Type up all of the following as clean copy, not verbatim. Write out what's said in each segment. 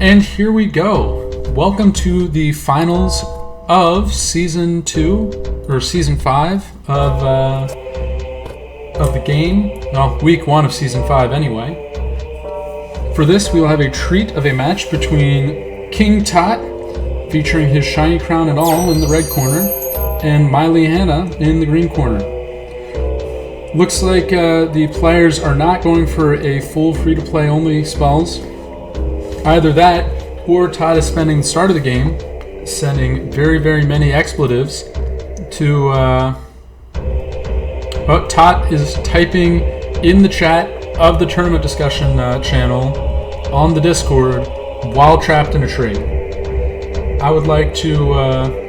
And here we go. Welcome to the finals of Season 2, or Season 5 of the game. Well, Week 1 of Season 5 anyway. For this, we will have a treat of a match between King Tot, featuring his shiny crown and all in the red corner, and MileyyHannah in the green corner. Looks like the players are not going for a full free-to-play only spells. Either that, or Tot is spending the start of the game sending very, very many expletives to... Tot is typing in the chat of the tournament discussion channel on the Discord while trapped in a tree. I would like to...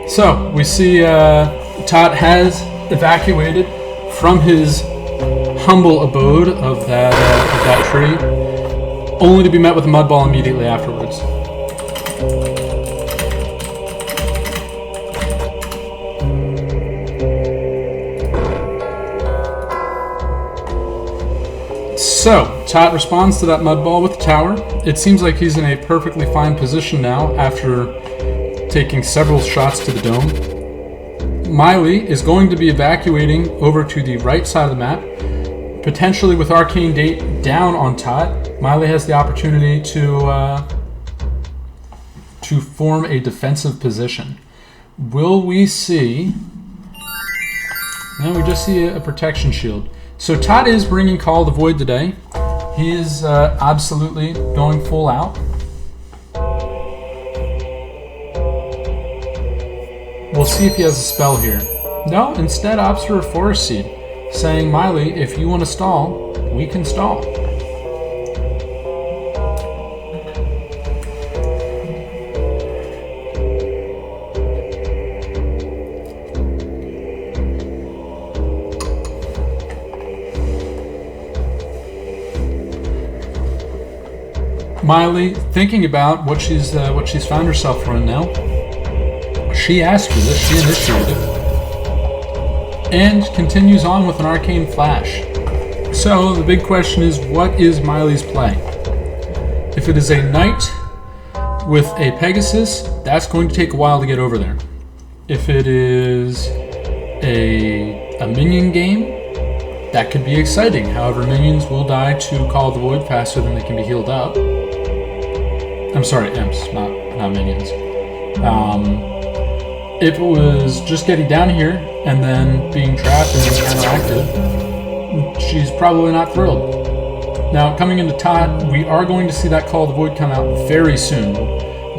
So, we see Tot has evacuated from his humble abode of that tree, only to be met with a mud ball immediately afterwards. So, Tot responds to that mud ball with the tower. It seems like he's in a perfectly fine position now after taking several shots to the dome. Miley is going to be evacuating over to the right side of the map, potentially with Arcane Date down on Tot. Miley has the opportunity to form a defensive position. Will we see... No, we just see a protection shield. So Tot is bringing Call of the Void today. He is absolutely going full out. We'll see if he has a spell here. No, instead opts for a Forest Seed, saying, Miley, if you want to stall, we can stall. Miley, thinking about what she's found herself in now. She asked for this, she initiated it, and continues on with an Arcane Flash. So the big question is, what is Miley's play? If it is a Knight with a Pegasus, that's going to take a while to get over there. If it is a minion game, that could be exciting. However, minions will die to Call of the Void faster than they can be healed up. I'm sorry, imps, not minions. If it was just getting down here and then being trapped and being counteracted, she's probably not thrilled. Now, coming into Tot, we are going to see that Call of the Void come out very soon.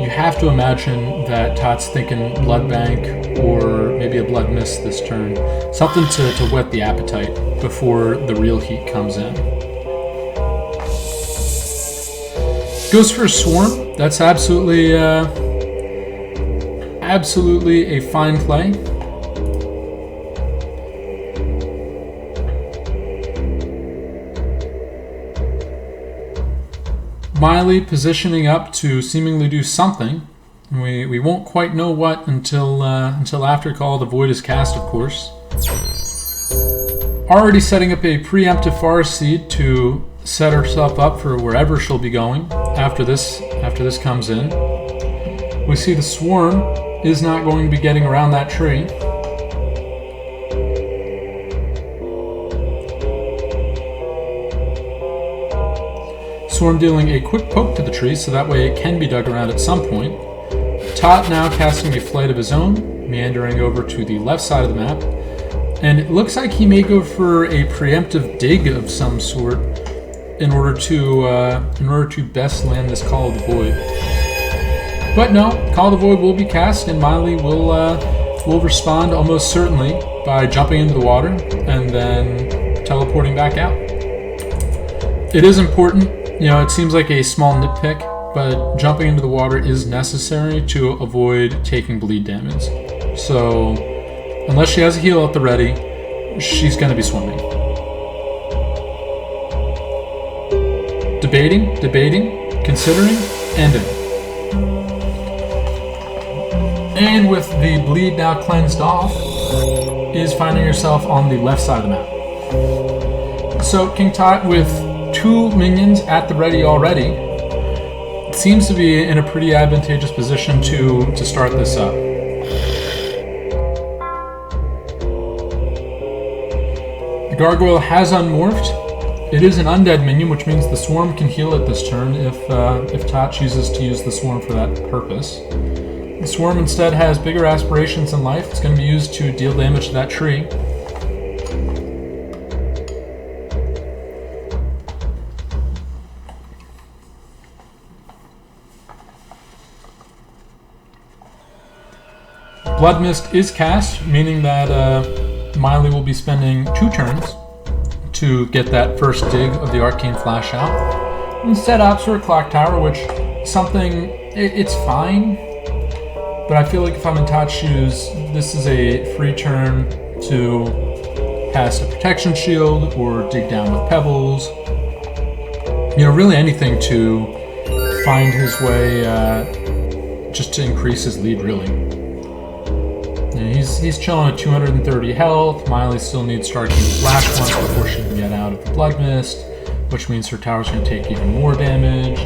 You have to imagine that Tot's thinking Blood Bank or maybe a Blood Mist this turn. Something to whet the appetite before the real heat comes in. Goes for a Swarm. That's absolutely a fine play. Miley positioning up to seemingly do something. We won't quite know what until after Call of the Void is cast, of course. Already setting up a preemptive Forest Seed to set herself up for wherever she'll be going after this comes in. We see the Swarm is not going to be getting around that tree. Swarm dealing a quick poke to the tree so that way it can be dug around at some point. Tot now casting a Flight of his own, meandering over to the left side of the map. And it looks like he may go for a preemptive dig of some sort in order to best land this Call of the Void. But no, Call of the Void will be cast, and Miley will respond almost certainly by jumping into the water and then teleporting back out. It is important, it seems like a small nitpick, but jumping into the water is necessary to avoid taking bleed damage. So, unless she has a heal at the ready, she's going to be swimming. debating, considering, ending. And with the bleed now cleansed off, is finding yourself on the left side of the map. So King Tot, with 2 minions at the ready already, seems to be in a pretty advantageous position to start this up. The Gargoyle has unmorphed. It is an undead minion, which means the Swarm can heal it this turn if Tot chooses to use the Swarm for that purpose. The Swarm instead has bigger aspirations in life. It's going to be used to deal damage to that tree. Blood Mist is cast, meaning that Miley will be spending 2 turns to get that first dig of the Arcane Flash out. Instead opts for a Clock Tower, which it's fine, but I feel like if I'm in Tot's shoes, this is a free turn to cast a Protection Shield or dig down with Pebbles. You know, really anything to find his way, just to increase his lead, really. He's chilling at 230 health. Miley still needs Starking Flash once before she can get out of the Blood Mist, which means her tower's going to take even more damage.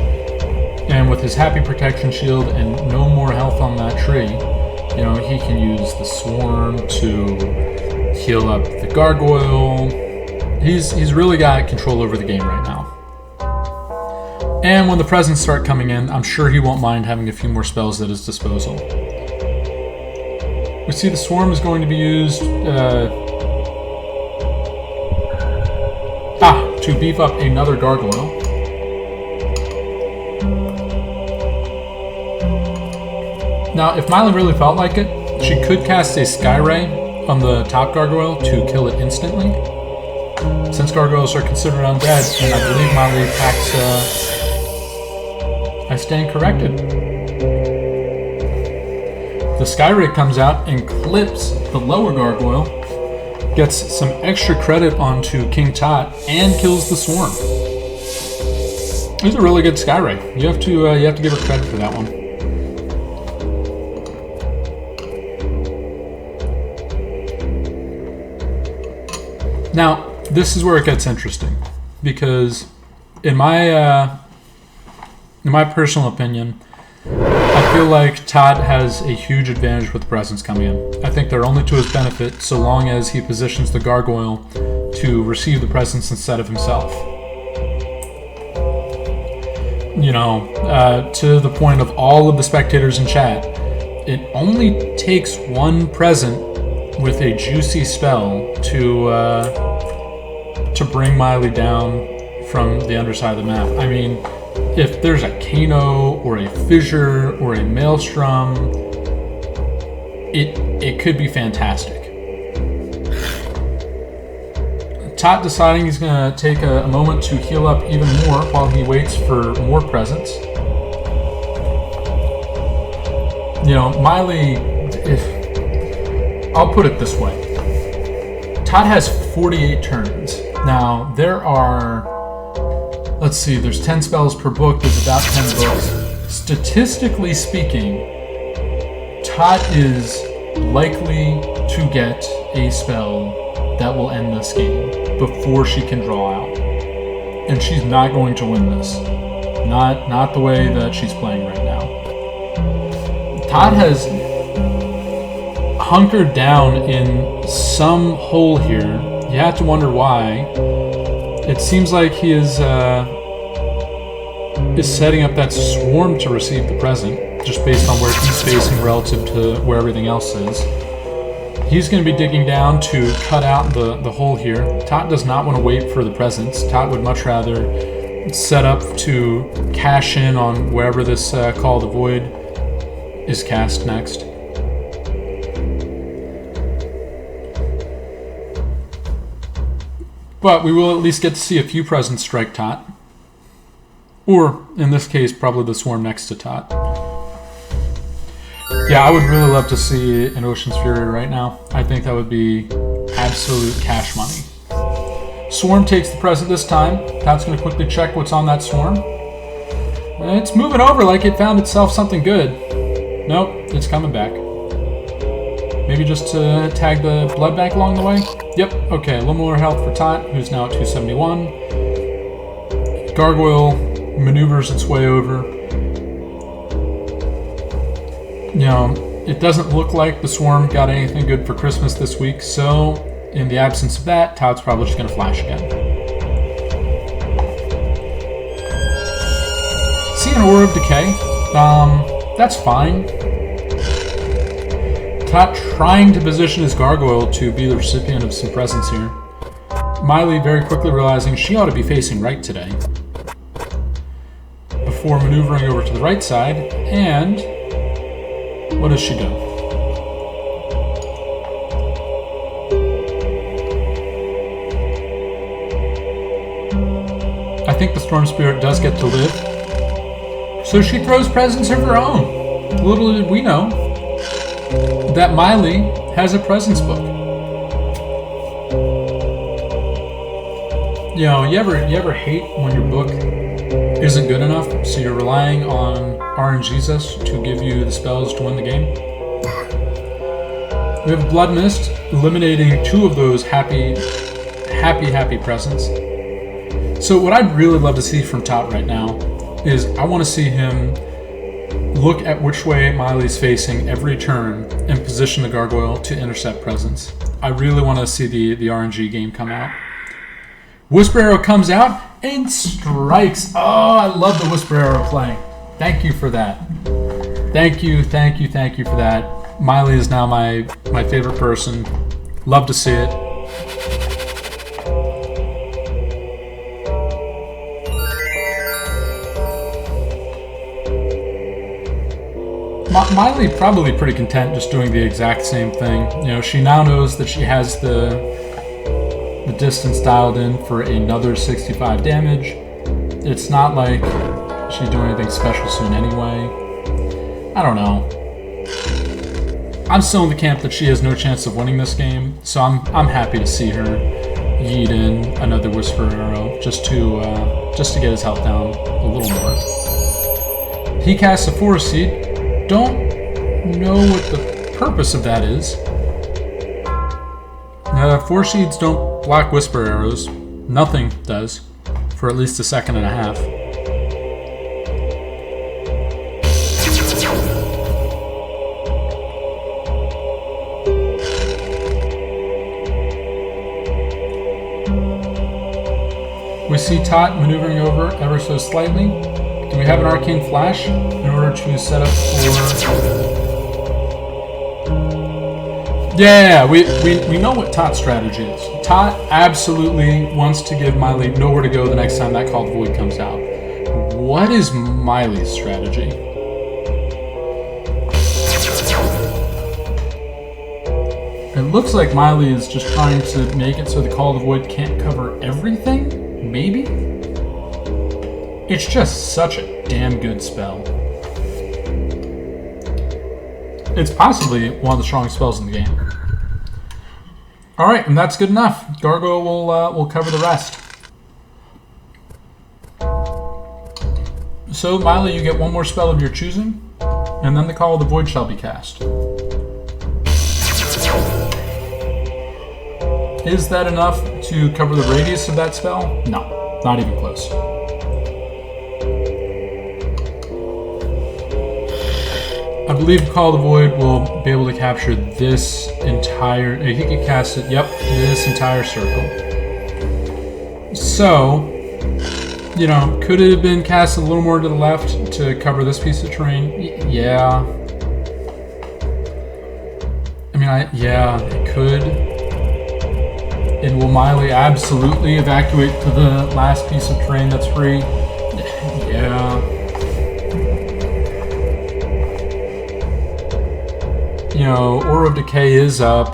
And with his Happy Protection Shield and no more health on that tree, you know, he can use the Swarm to heal up the Gargoyle. He's really got control over the game right now. And when the presents start coming in, I'm sure he won't mind having a few more spells at his disposal. We see the Swarm is going to be used to beef up another Gargoyle. Now, if Miley really felt like it, she could cast a Sky Ray on the top Gargoyle to kill it instantly. Since Gargoyles are considered undead, and I believe Miley attacks, I stand corrected. The Sky Ray comes out and clips the lower Gargoyle, gets some extra credit onto King Tot, and kills the Swarm. It was a really good Sky Ray. You have to give her credit for that one. Now, this is where it gets interesting, because in my personal opinion, I feel like Tot has a huge advantage with the presents coming in. I think they're only to his benefit so long as he positions the Gargoyle to receive the presents instead of himself. You know, to the point of all of the spectators in chat, it only takes 1 present with a juicy spell to bring Miley down from the underside of the map. I mean, if there's a Kano or a Fissure or a Maelstrom, it could be fantastic. Tot deciding he's going to take a moment to heal up even more while he waits for more presents. You know, Miley, I'll put it this way. Tot has 48 turns. Now, there are, let's see, there's 10 spells per book, there's about 10 books. Statistically speaking, Tot is likely to get a spell that will end this game before she can draw out. And she's not going to win this. Not the way that she's playing right now. Tot has hunkered down in some hole here. You have to wonder why. It seems like he is setting up that Swarm to receive the present, just based on where he's facing relative to where everything else is. He's going to be digging down to cut out the hole here. Tot does not want to wait for the presents. Tot would much rather set up to cash in on wherever this Call of the Void is cast next. But we will at least get to see a few presents strike Tot. Or, in this case, probably the Swarm next to Tot. Yeah, I would really love to see an Ocean's Fury right now. I think that would be absolute cash money. Swarm takes the present this time. That's going to quickly check what's on that swarm. It's moving over like it found itself something good. Nope, it's coming back. Maybe just to tag the blood bank along the way? Yep, okay, a little more health for Tot, who's now at 271. Gargoyle maneuvers its way over. You know, it doesn't look like the swarm got anything good for Christmas this week, so in the absence of that, Todd's probably just going to flash again. See an Aura of Decay. That's fine. Todd trying to position his Gargoyle to be the recipient of some presents here. Miley very quickly realizing she ought to be facing right today. Before maneuvering over to the right side, and what does she do? I think the Storm Spirit does get to live. So she throws presents of her own. Little did we know that Miley has a presents book. You know, you ever hate when your book isn't good enough, so you're relying on RNGesus to give you the spells to win the game? We have Blood Mist, eliminating 2 of those happy presents. So what I'd really love to see from Tot right now is I want to see him look at which way Miley's facing every turn and position the Gargoyle to intercept presents. I really want to see the RNG game come out. Whisper Arrow comes out and strikes. Oh, I love the Whisper Arrow play. Thank you for that. Thank you for that. Miley is now my favorite person. Love to see it. Miley probably pretty content just doing the exact same thing. You know, she now knows that she has the distance dialed in for another 65 damage. It's not like she's doing anything special soon anyway. I don't know. I'm still in the camp that she has no chance of winning this game, so I'm happy to see her yeet in another Whisper Arrow just to get his health down a little more. He casts a Forest Seed. Don't know what the purpose of that is. Force Seeds don't block Whisper Arrows. Nothing does, for at least a second and a half. We see Tot maneuvering over ever so slightly. Do we have an Arcane Flash in order to set up for... Yeah, we know what Tot's strategy is. Tot absolutely wants to give Miley nowhere to go the next time that Call of Void comes out. What is Miley's strategy? It looks like Miley is just trying to make it so the Call of Void can't cover everything? Maybe? It's just such a damn good spell. It's possibly one of the strongest spells in the game. Alright, and that's good enough. Gargoyle will cover the rest. So, Miley, you get one more spell of your choosing, and then the Call of the Void shall be cast. Is that enough to cover the radius of that spell? No, not even close. I believe Call of the Void will be able to capture this entire... He can cast it, yep, this entire circle. So, you know, could it have been cast a little more to the left to cover this piece of terrain? Yeah. I mean, yeah, it could. And will Miley absolutely evacuate to the last piece of terrain that's free? Yeah. You know, Aura of Decay is up,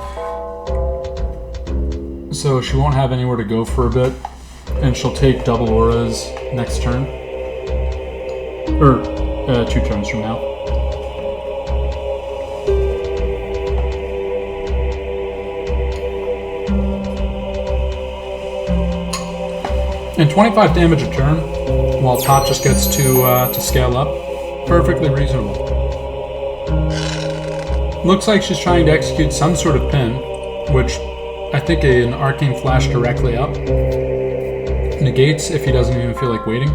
so she won't have anywhere to go for a bit, and she'll take double auras next turn, or 2 turns from now. And 25 damage a turn, while Tot just gets to scale up. Perfectly reasonable. Looks like she's trying to execute some sort of pin, which I think an arcane flash directly up negates if he doesn't even feel like waiting.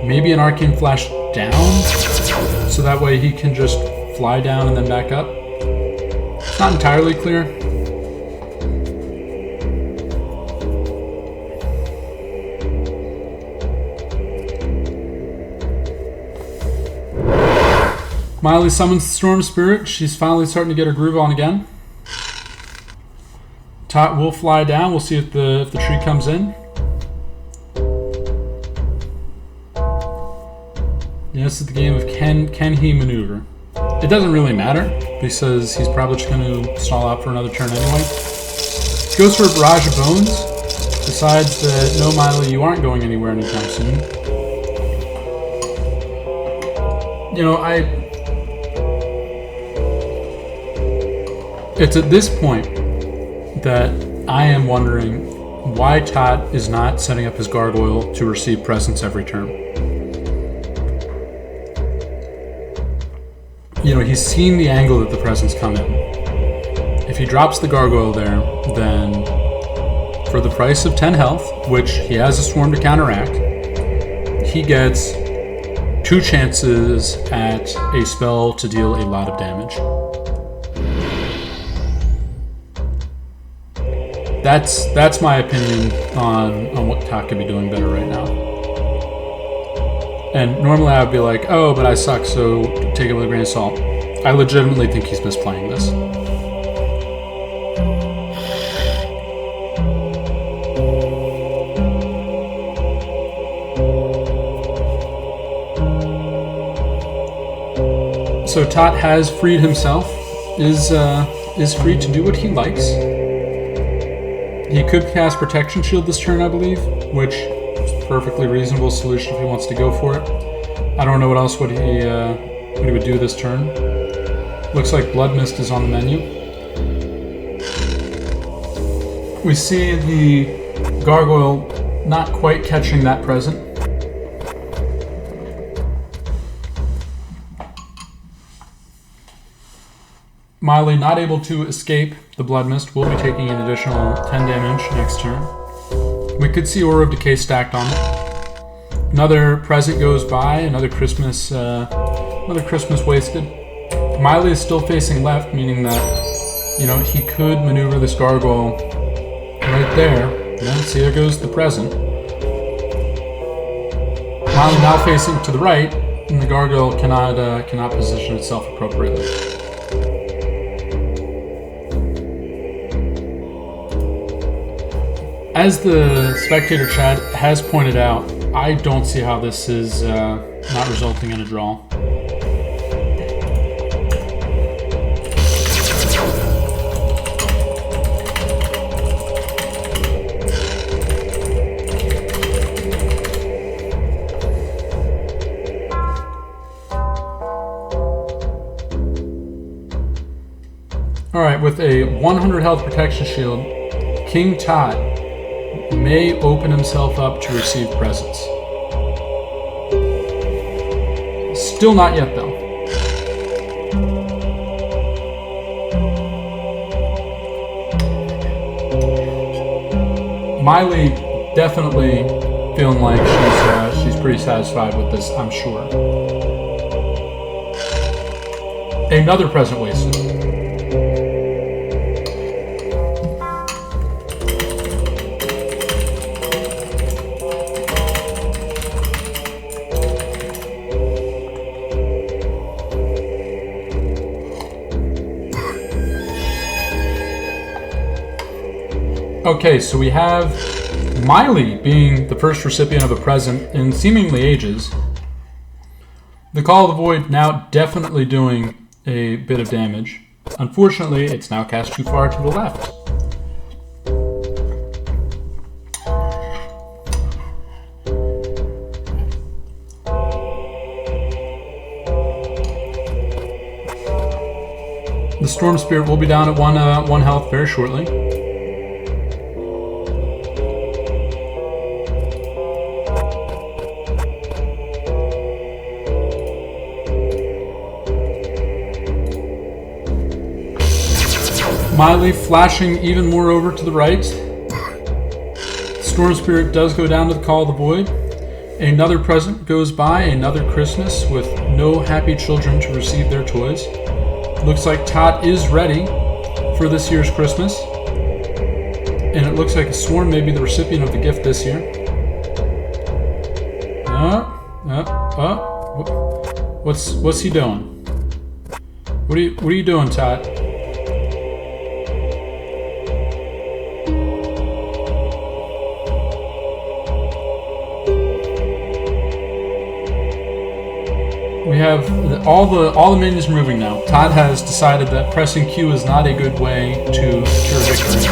Maybe an arcane flash down, so that way he can just fly down and then back up. It's not entirely clear. Miley summons the Storm Spirit. She's finally starting to get her groove on again. Tot will fly down. We'll see if the tree comes in. Yeah, this is the game of can he maneuver? It doesn't really matter because he's probably just going to stall out for another turn anyway. Goes for a barrage of bones. Decides that no, Miley, you aren't going anywhere anytime soon. You know, it's at this point that I am wondering why Tot is not setting up his gargoyle to receive presents every turn. You know, he's seen the angle that the presents come in. If he drops the gargoyle there, then for the price of 10 health, which he has a swarm to counteract, he gets 2 chances at a spell to deal a lot of damage. That's my opinion on what Tot could be doing better right now. And normally I would be like, oh, but I suck, so take it with a grain of salt. I legitimately think he's misplaying this. So Tot has freed himself, is free to do what he likes. He could cast Protection Shield this turn, I believe, which is a perfectly reasonable solution if he wants to go for it. I don't know what else would he would do this turn. Looks like Blood Mist is on the menu. We see the gargoyle not quite catching that present. Miley not able to escape the Blood Mist, will be taking an additional 10 damage next turn. We could see Aura of Decay stacked on it. Another present goes by, another Christmas wasted. Miley is still facing left, meaning that, you know, he could maneuver this gargoyle right there. Yeah, see, there goes the present. Miley now facing to the right, and the gargoyle cannot position itself appropriately. As the spectator chat has pointed out, I don't see how this is not resulting in a draw. Alright, with a 100 health protection shield, King Tot may open himself up to receive presents. Still not yet, though. Miley definitely feeling like she's pretty satisfied with this, I'm sure. Another present wasted. Okay, so we have Miley being the first recipient of a present in seemingly ages. The Call of the Void now definitely doing a bit of damage. Unfortunately, it's now cast too far to the left. The Storm Spirit will be down at one health very shortly. Miley flashing even more over to the right. Storm Spirit does go down to the Call of the Void. Another present goes by, another Christmas with no happy children to receive their toys. Looks like Tot is ready for this year's Christmas. And it looks like a Swarm may be the recipient of the gift this year. What's he doing? What are you doing, Tot? We have all the minions moving now. Tot has decided that pressing Q is not a good way to secure victory,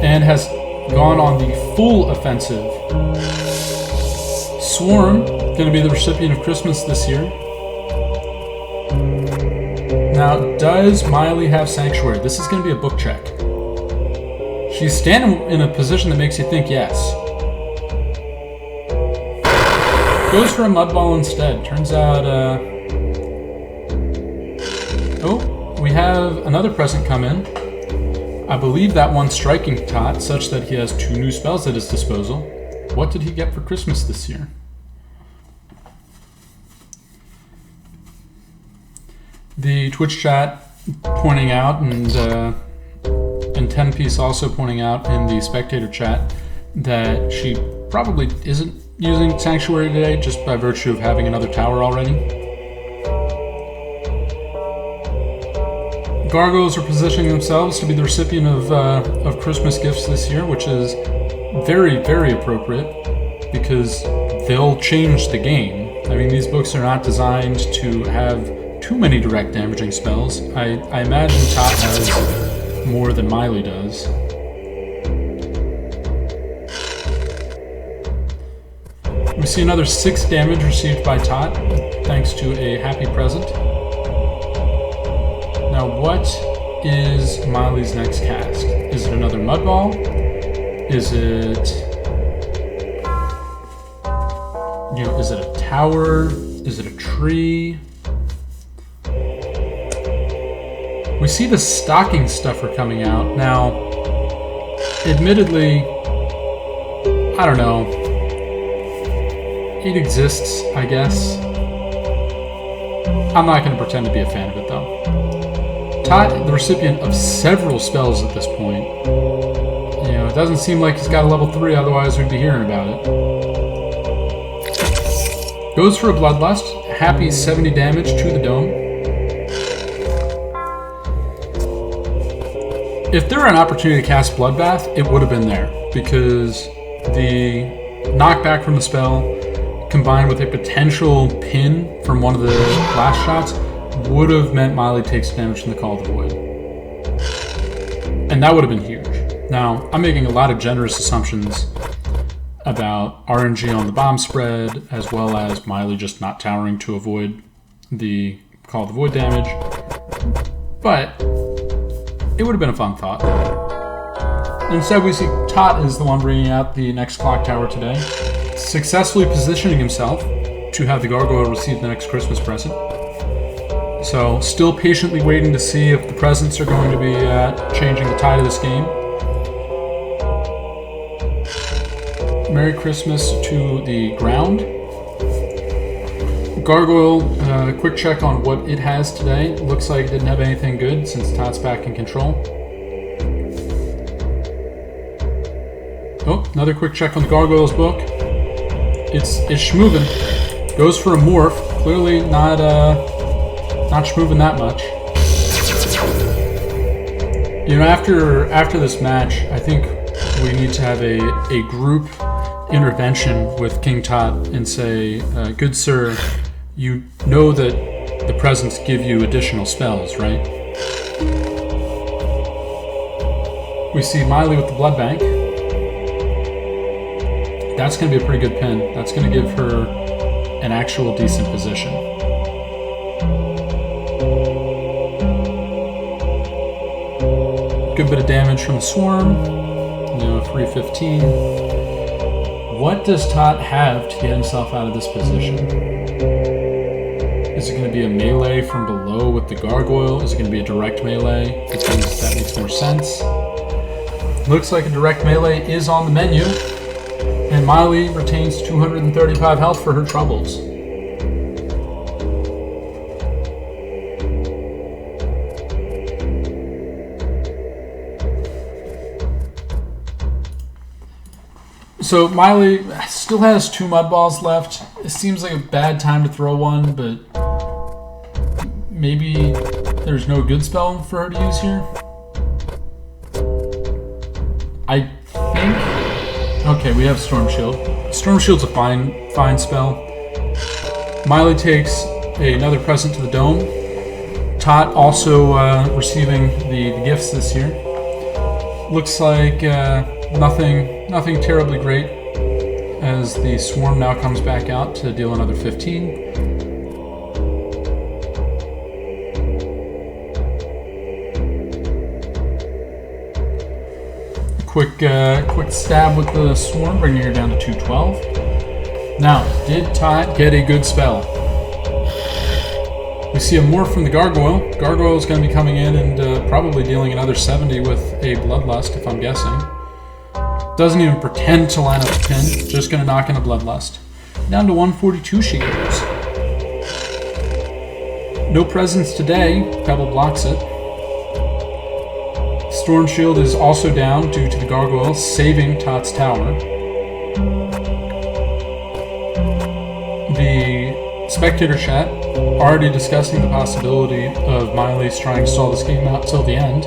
and has gone on the full offensive. Swarm going to be the recipient of Christmas this year. Now, does Miley have Sanctuary? This is going to be a book check. She's standing in a position that makes you think yes. Goes for a mud ball instead. Turns out, oh, we have another present come in. I believe that one's striking Tot, such that he has 2 new spells at his disposal. What did he get for Christmas this year? The Twitch chat pointing out, and 10-piece also pointing out in the spectator chat, that she probably isn't using Sanctuary today, just by virtue of having another tower already. Gargoyles are positioning themselves to be the recipient of Christmas gifts this year, which is very, very appropriate, because they'll change the game. I mean, these books are not designed to have too many direct damaging spells. I imagine Tot has more than Miley does. We see another 6 damage received by Tot, thanks to a happy present. Now, what is Miley's next cast? Is it another mud ball? Is it, is it a tower? Is it a tree? We see the stocking stuffer coming out. Now, admittedly, I don't know. It exists, I guess. I'm not going to pretend to be a fan of it, though. Tot, the recipient of several spells at this point. It doesn't seem like he's got a level 3, otherwise we'd be hearing about it. Goes for a Bloodlust. Happy 70 damage to the dome. If there were an opportunity to cast Bloodbath, it would have been there, because the knockback from the spell, combined with a potential pin from one of the blast shots, would have meant Miley takes damage from the Call of the Void. And that would have been huge. Now, I'm making a lot of generous assumptions about RNG on the bomb spread, as well as Miley just not towering to avoid the Call of the Void damage. But it would have been a fun thought. Instead, we see Tot is the one bringing out the next clock tower today, successfully positioning himself to have the Gargoyle receive the next Christmas present. So, still patiently waiting to see if the presents are going to be changing the tide of this game. Merry Christmas to the ground. Gargoyle, quick check on what it has today. Looks like it didn't have anything good since Tot's back in control. Oh, another quick check on the Gargoyle's book. It's schmoovin'. Goes for a morph. Clearly not schmoovin' that much. After this match, I think we need to have a group intervention with King Tot and say, good sir, you know that the presents give you additional spells, right? We see Miley with the Blood Bank. That's going to be a pretty good pin. That's going to give her an actual decent position. Good bit of damage from the Swarm. 315. What does Tot have to get himself out of this position? Is it going to be a melee from below with the gargoyle? Is it going to be a direct melee? Because that makes more sense. Looks like a direct melee is on the menu. And Miley retains 235 health for her troubles. So Miley still has 2 mud balls left. It seems like a bad time to throw one, but maybe there's no good spell for her to use here. I think... Okay, we have Storm Shield. Storm Shield's a fine spell. Miley takes another present to the dome. Tot also receiving the gifts this year. Looks like nothing terribly great, as the Swarm now comes back out to deal another 15. Quick stab with the Swarm, bringing her down to 212. Now, did Tot get a good spell? We see a morph from the Gargoyle. Gargoyle is going to be coming in and probably dealing another 70 with a Bloodlust, if I'm guessing. Doesn't even pretend to line up a pin, just going to knock in a Bloodlust. Down to 142 she goes. No presence today, Pebble blocks it. Storm Shield is also down due to the Gargoyle saving Tot's tower. The spectator chat already discussing the possibility of Miley's trying to stall this game out till the end.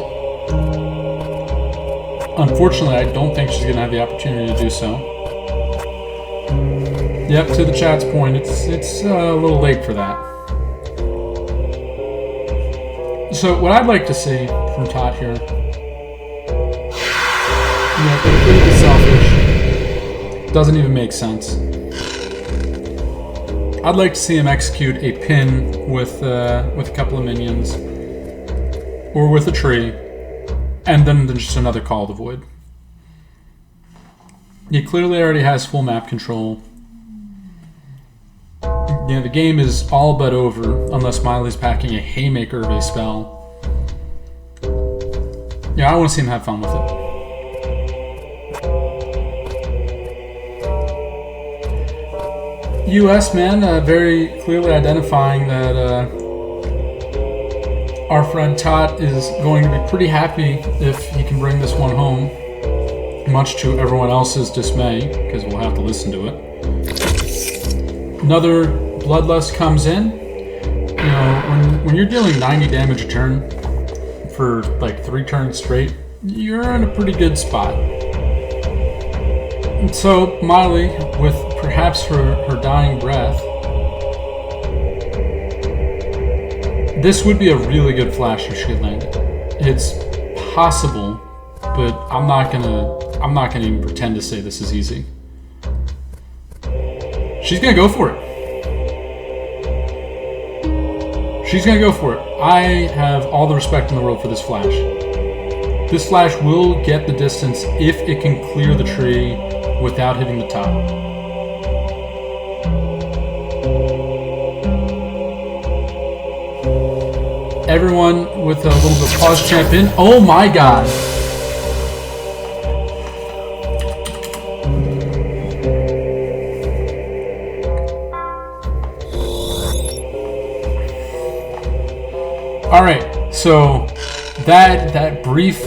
Unfortunately, I don't think she's going to have the opportunity to do so. Yep, to the chat's point, it's a little late for that. So what I'd like to see from Tot here, completely selfish, doesn't even make sense. I'd like to see him execute a pin with a couple of minions, or with a tree, and then just another Call of the Void. He clearly already has full map control. The game is all but over unless Miley's packing a haymaker of a spell. I want to see him have fun with it. US man very clearly identifying that our friend Tot is going to be pretty happy if he can bring this one home, much to everyone else's dismay, because we'll have to listen to it. Another Bloodlust comes in. When you're dealing 90 damage a turn for like 3 turns straight, you're in a pretty good spot. And so Miley, with perhaps her dying breath, this would be a really good flash if she landed. It's possible, but I'm not gonna even pretend to say this is easy. She's gonna go for it. She's gonna go for it. I have all the respect in the world for this flash. This flash will get the distance if it can clear the tree without hitting the top. Everyone with a little bit of pause champ in. Oh my god! Alright, so that brief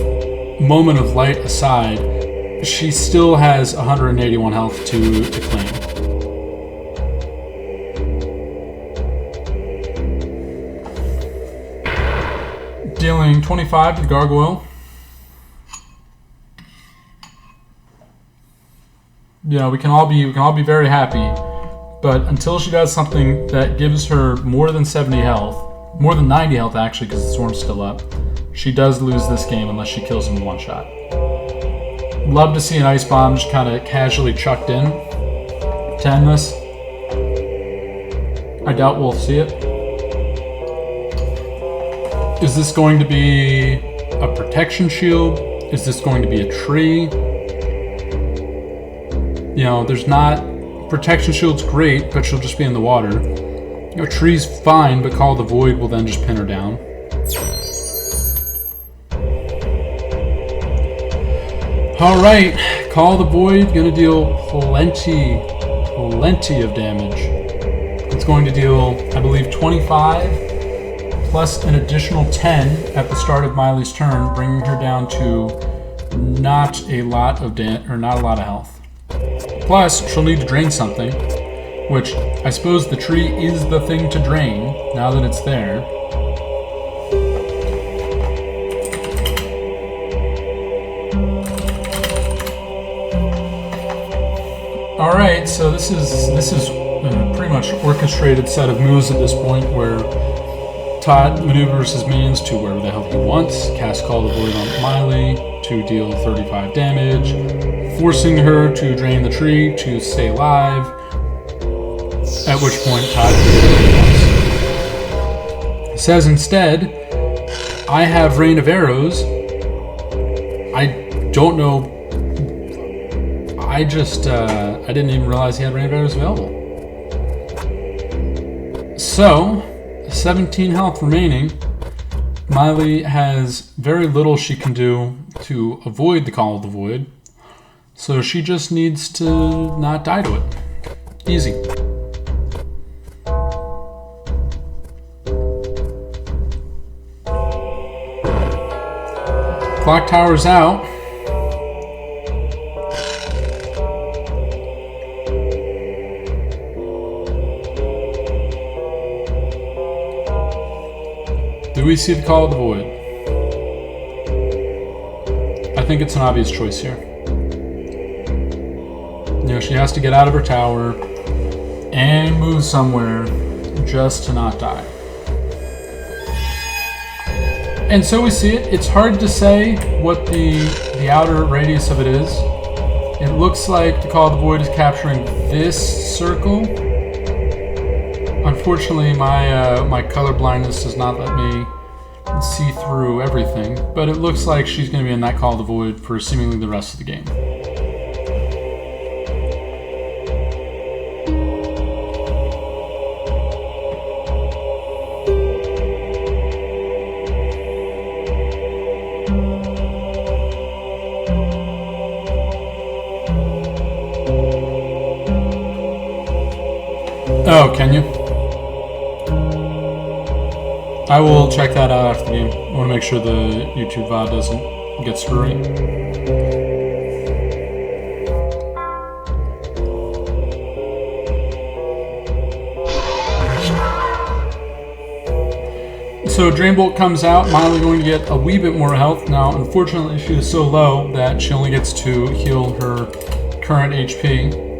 moment of light aside, she still has 181 health to claim. Dealing 25 to the Gargoyle. We can all be very happy, but until she does something that gives her more than 70 health, more than 90 health actually, because the Swarm's still up, she does lose this game unless she kills him in one shot. Love to see an Ice Bomb just kind of casually chucked in to end this. I doubt we'll see it. Is this going to be a protection shield? Is this going to be a tree? There's not... Protection shield's great, but she'll just be in the water. Your tree's fine, but Call the Void will then just pin her down. Alright, Call the Void, gonna deal plenty of damage. It's going to deal, I believe, 25 plus an additional 10 at the start of Miley's turn, bringing her down to not a lot of health. Plus, she'll need to drain something, which I suppose the tree is the thing to drain now that it's there. Alright, so this is a pretty much orchestrated set of moves at this point where Todd maneuvers his minions to wherever the hell he wants, casts Call the Void on Miley to deal 35 damage, forcing her to drain the tree to stay alive, at which point Todd says instead, I have Rain of Arrows. I don't know. I didn't even realize he had Rain of Arrows available. So, 17 health remaining. Miley has very little she can do to avoid the Call of the Void, so she just needs to not die to it. Easy. Clock tower's out. Do we see the Call of the Void? I think it's an obvious choice here. You know, she has to get out of her tower and move somewhere just to not die. And so we see it. It's hard to say what the outer radius of it is. It looks like the Call of the Void is capturing this circle. Unfortunately, my color blindness does not let me see through everything, but it looks like she's going to be in that Call of the Void for seemingly the rest of the game. Oh, can you? I will check that out after the game. I want to make sure the YouTube VOD doesn't get screwy. So Drain Bolt comes out, Miley going to get a wee bit more health. Now, unfortunately, she is so low that she only gets to heal her current HP.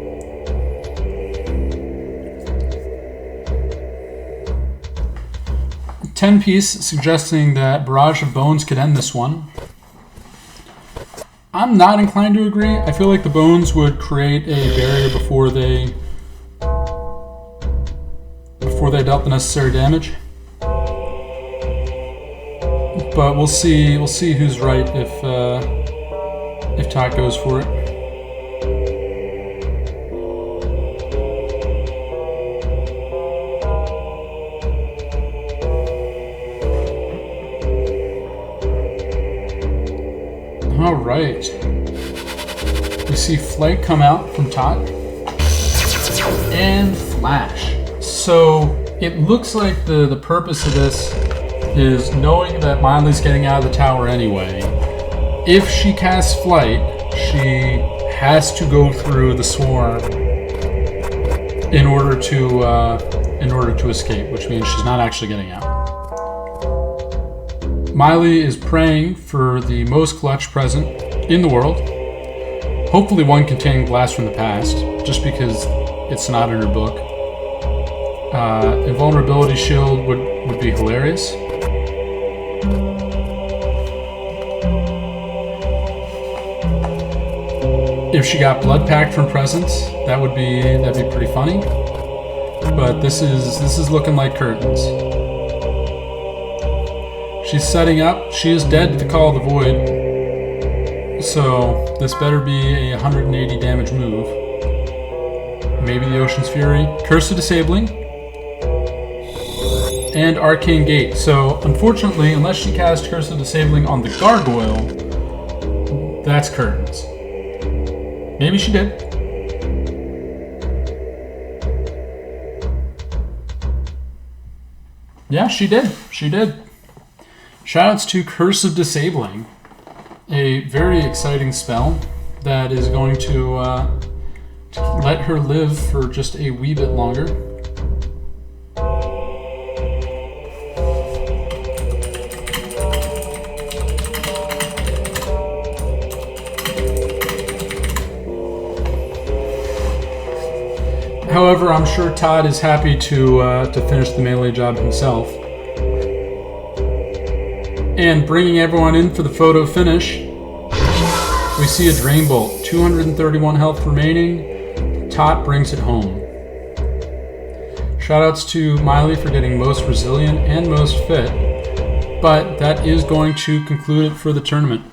10 piece, suggesting that Barrage of Bones could end this one. I'm not inclined to agree. I feel like the Bones would create a barrier before they dealt the necessary damage. But we'll see who's right if Todd goes for it. All right. We see Flight come out from Todd and Flash. So it looks like the purpose of this is knowing that Miley's getting out of the tower anyway. If she casts Flight, she has to go through the swarm in order to escape, which means she's not actually getting out. Miley is praying for the most clutch present in the world. Hopefully one containing Blast from the Past, just because it's not in her book. Invulnerability Shield would be hilarious. If she got Blood Pact from Presence, that'd be pretty funny. But this is looking like curtains. She's setting up. She is dead to the Call of the Void. So this better be a 180 damage move. Maybe the Ocean's Fury. Curse of Disabling. and Arcane Gate. So, unfortunately, unless she cast Curse of Disabling on the Gargoyle, that's curtains. Maybe she did. Yeah, she did. She did. Shoutouts to Curse of Disabling. A very exciting spell that is going to let her live for just a wee bit longer. However, I'm sure Todd is happy to finish the melee job himself. And bringing everyone in for the photo finish, we see a Drain Bolt, 231 health remaining. Tot brings it home. Shoutouts to Miley for getting most resilient and most fit, but that is going to conclude it for the tournament.